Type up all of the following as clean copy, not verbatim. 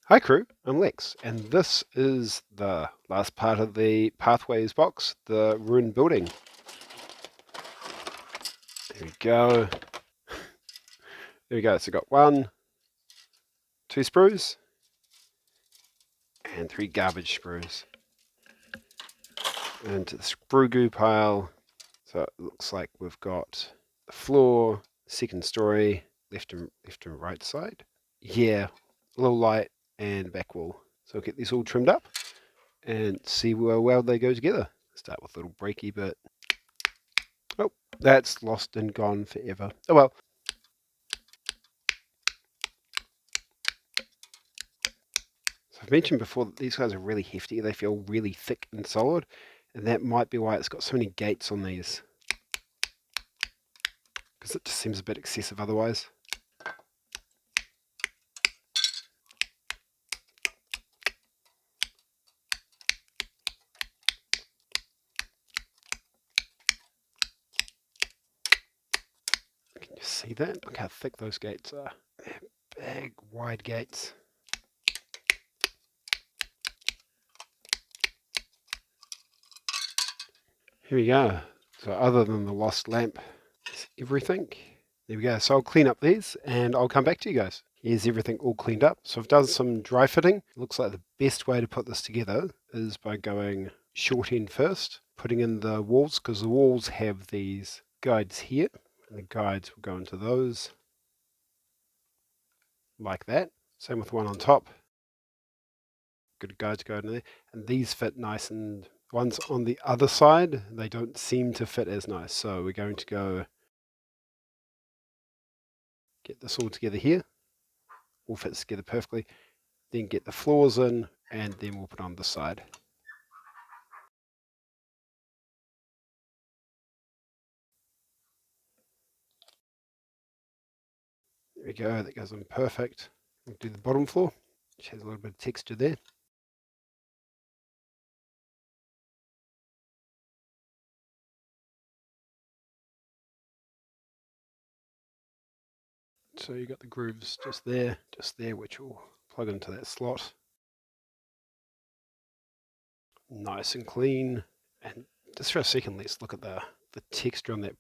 Hi crew, I'm Lex, and this is the last part of the Pathways box, the ruined building. There we go. There we go, so got 1, 2 sprues, and 3 garbage sprues. And to the sprue goo pile, so it looks like we've got the floor, second story, left and right side. Yeah, a little light and back wall. So I'll get these all trimmed up and see how well they go together. Start with a little breaky bit. Oh, that's lost and gone forever. Oh well. So I've mentioned before that these guys are really hefty. They feel really thick and solid, and that might be why it's got so many gates on these, because it just seems a bit excessive otherwise. Can you see that? Look how thick those gates are. They're big, wide gates. Here we go. So other than the lost lamp, is everything. There we go. So I'll clean up these and I'll come back to you guys. Here's everything all cleaned up. So I've done some dry fitting. Looks like the best way to put this together is by going short end first, putting in the walls, because the walls have these guides here, and the guides will go into those like that. Same with one on top. Good guides go in there, and these fit nice, and ones on the other side, they don't seem to fit as nice. So we're going to go get this all together here. All fits together perfectly. Then get the floors in, and then we'll put on the side. There we go, that goes on perfect. We'll do the bottom floor, which has a little bit of texture there. So you got the grooves just there, which will plug into that slot. Nice and clean. And just for a second, let's look at the texture on that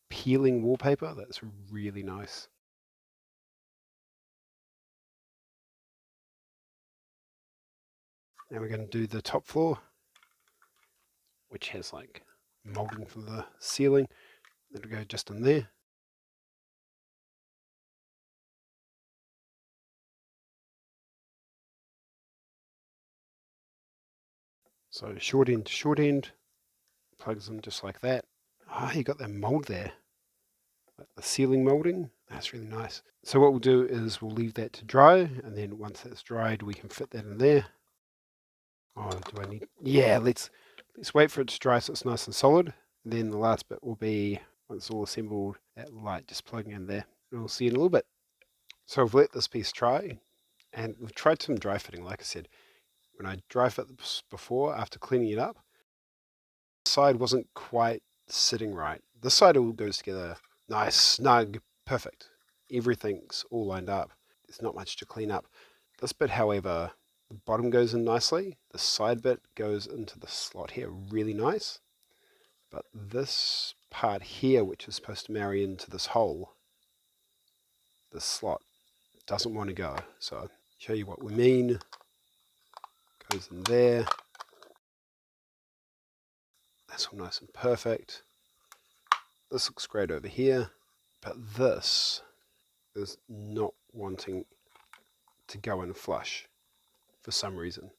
peeling wallpaper. That's really nice. Now we're going to do the top floor, which has like molding from the ceiling. That'll go just in there. So short end to short end, plugs in just like that. Ah, you got that mold there, like the ceiling molding. That's really nice. So what we'll do is we'll leave that to dry, and then once that's dried, we can fit that in there. Oh, do I need? Yeah, let's wait for it to dry so it's nice and solid. And then the last bit will be, once it's all assembled, that light just plugging in there. And we'll see in a little bit. So I've let this piece dry, and we've tried some dry fitting. Like I said, when I dry fit this before, after cleaning it up, the side wasn't quite sitting right. This side all goes together nice, snug, perfect. Everything's all lined up. There's not much to clean up. This bit, however, the bottom goes in nicely. The side bit goes into the slot here, really nice. But this part here, which is supposed to marry into this hole, this slot, doesn't want to go. So I'll show you what we mean. Goes in there. That's all nice and perfect. This looks great over here. But this is not wanting to go in flush for some reason.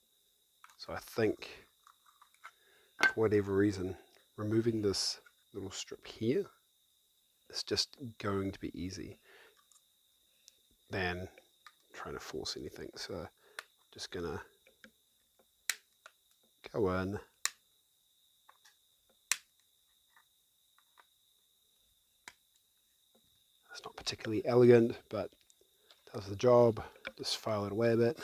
So I think, for whatever reason, removing this little strip here is just going to be easy than trying to force anything. So I'm just gonna go in. It's not particularly elegant, but does the job. Just file it away a bit.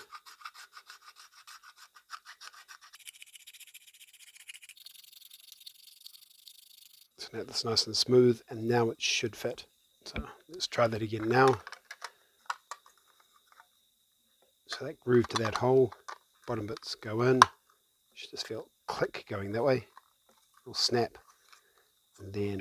So now that's nice and smooth, and now it should fit. So let's try that again now. So So that groove to that hole, bottom bits go in. You should just feel click going that way. It'll snap. And then,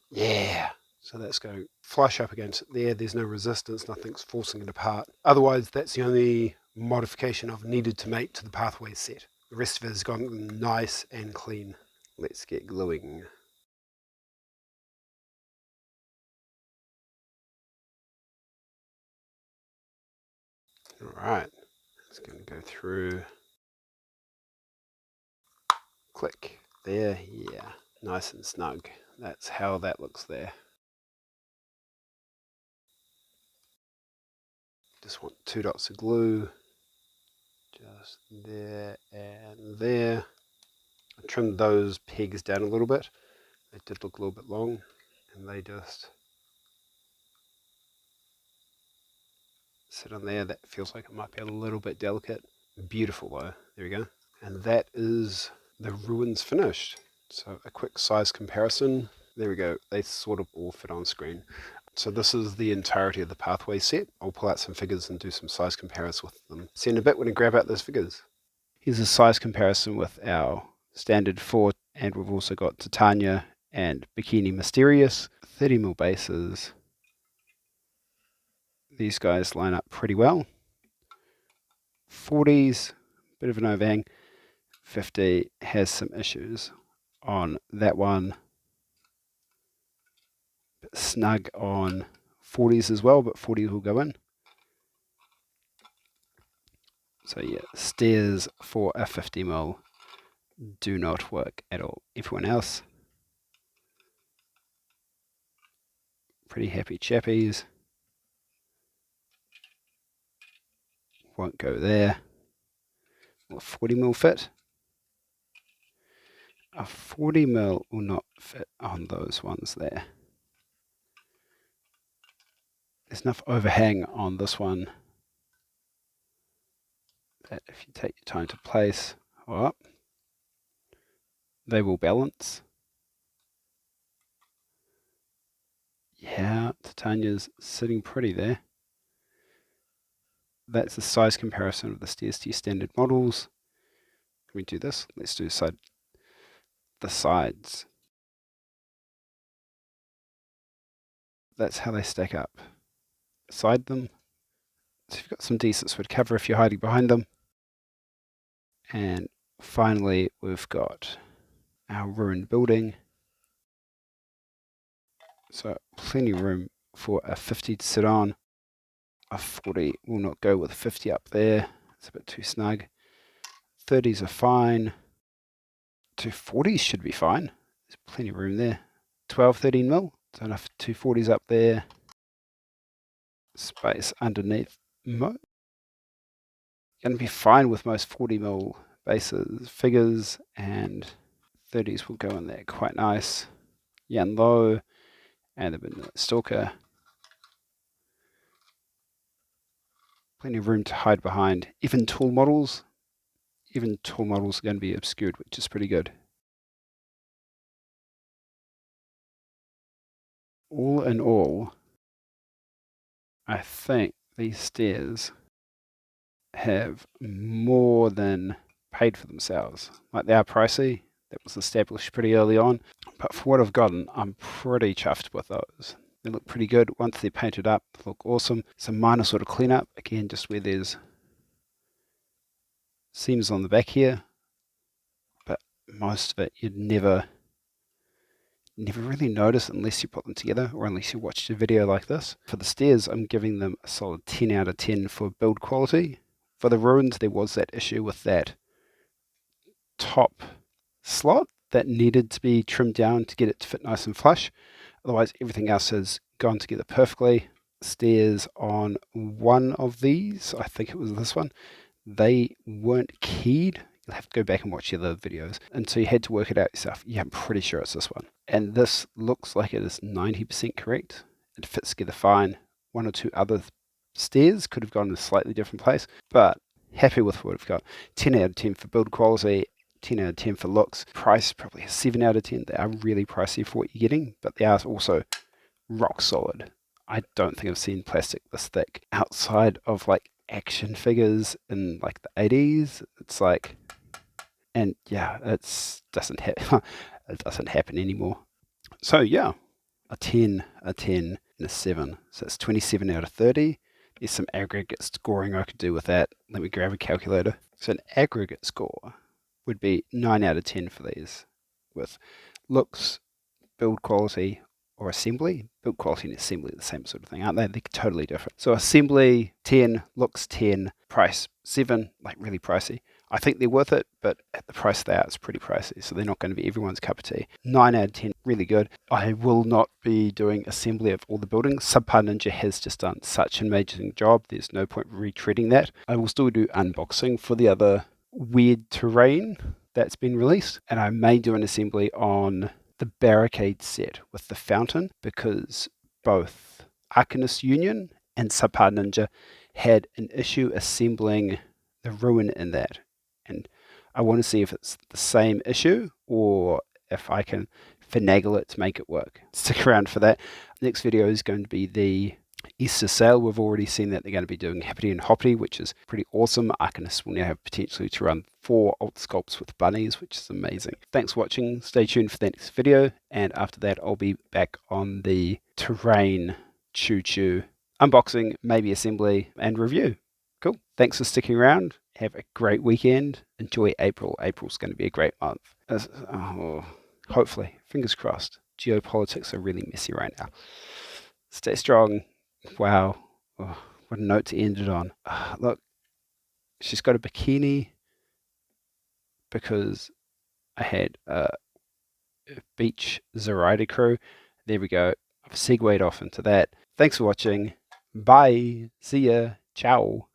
yeah. So that's go flush up against it there. There's no resistance, nothing's forcing it apart. Otherwise, that's the only modification I've needed to make to the Pathways set. The rest of it has gone nice and clean. Let's get gluing. Alright, it's going to go through. Click. There, yeah. Nice and snug. That's how that looks there. Just want 2 dots of glue. Just there and there. I trimmed those pegs down a little bit. They did look a little bit long, and they just sit on there. That feels like it might be a little bit delicate. Beautiful though. There we go. And that is the ruins finished. So a quick size comparison. There we go. They sort of all fit on screen. So this is the entirety of the Pathway set. I'll pull out some figures and do some size comparisons with them. See you in a bit when I grab out those figures. Here's a size comparison with our standard 4, and we've also got Titania and Bikini Mysterious. 30mm bases. These guys line up pretty well. 40s, bit of an overhang. 50 has some issues on that one. Bit snug on 40s as well, but 40s will go in. So yeah, stairs for a 50mm do not work at all. Everyone else, pretty happy chappies. Won't go there. Will 40mm fit? A 40mm will not fit on those ones there. There's enough overhang on this one that if you take your time to place or up, they will balance. Yeah, Titania's sitting pretty there. That's the size comparison of the stairs to your standard models. Can we do this? Let's do the sides. That's how they stack up. Side them. So you've got some decent sort of cover if you're hiding behind them. And finally, we've got our ruined building. So plenty of room for a 50 to sit on. A 40 will not go with 50 up there. It's a bit too snug. 30s are fine. 240s should be fine. There's plenty of room there. 12, 13mm. So enough 240s up there. Space underneath. Going to be fine with most 40mm bases, figures, and 30s will go in there quite nice. Yan low, and the Midnight Stalker. Plenty of room to hide behind. Even tall models are going to be obscured, which is pretty good. All in all, I think these stairs have more than paid for themselves. Like, they are pricey. That was established pretty early on. But for what I've gotten, I'm pretty chuffed with those. They look pretty good. Once they're painted up, they look awesome. Some minor sort of cleanup. Again, just where there's seams on the back here. But most of it you'd never really notice unless you put them together or unless you watched a video like this. For the stairs, I'm giving them a solid 10 out of 10 for build quality. For the ruins, there was that issue with that top slot that needed to be trimmed down to get it to fit nice and flush. Otherwise, everything else has gone together perfectly. Stairs on one of these, I think it was this one, they weren't keyed. You'll have to go back and watch the other videos. And so you had to work it out yourself. Yeah, I'm pretty sure it's this one. And this looks like it is 90% correct. It fits together fine. One or two other stairs could have gone in a slightly different place, but happy with what we've got. 10 out of 10 for build quality, 10 out of 10 for looks. Price, probably a 7 out of 10. They are really pricey for what you're getting, but they are also rock solid. I don't think I've seen plastic this thick outside of like action figures in like the 80s. It's like, and yeah, doesn't happen. It doesn't happen anymore. So yeah, a 10, a 10, and a 7. So it's 27 out of 30. There's some aggregate scoring I could do with that. Let me grab a calculator. So an aggregate score would be 9 out of 10 for these, with looks, build quality, or assembly. Build quality and assembly are the same sort of thing, aren't they? They're totally different. So assembly 10, looks 10, price 7, like really pricey. I think they're worth it, but at the price they are, it's pretty pricey, so they're not going to be everyone's cup of tea. 9 out of 10, really good. I will not be doing assembly of all the buildings. Subpar Ninja has just done such an amazing job. There's no point retreading that. I will still do unboxing for the other Wyrd terrain that's been released, and I may do an assembly on the barricade set with the fountain, because both Arcanist Union and Subpar Ninja had an issue assembling the ruin in that, and I want to see if it's the same issue or if I can finagle it to make it work. Stick around for that. Next video is going to be the Easter sale. We've already seen that they're going to be doing Hippity and Hoppity, which is pretty awesome. Arcanists will now have potentially to run 4 alt sculpts with bunnies, which is amazing. Thanks for watching. Stay tuned for the next video, and after that I'll be back on the terrain choo-choo unboxing, maybe assembly and review. Cool. Thanks for sticking around. Have a great weekend. Enjoy April. April's going to be a great month. Hopefully. Fingers crossed. Geopolitics are really messy right now. Stay strong. Wow. Oh, what a note to end it on. Look, she's got a bikini because I had a beach Zoraida crew. There we go. I've segued off into that. Thanks for watching. Bye. See ya. Ciao.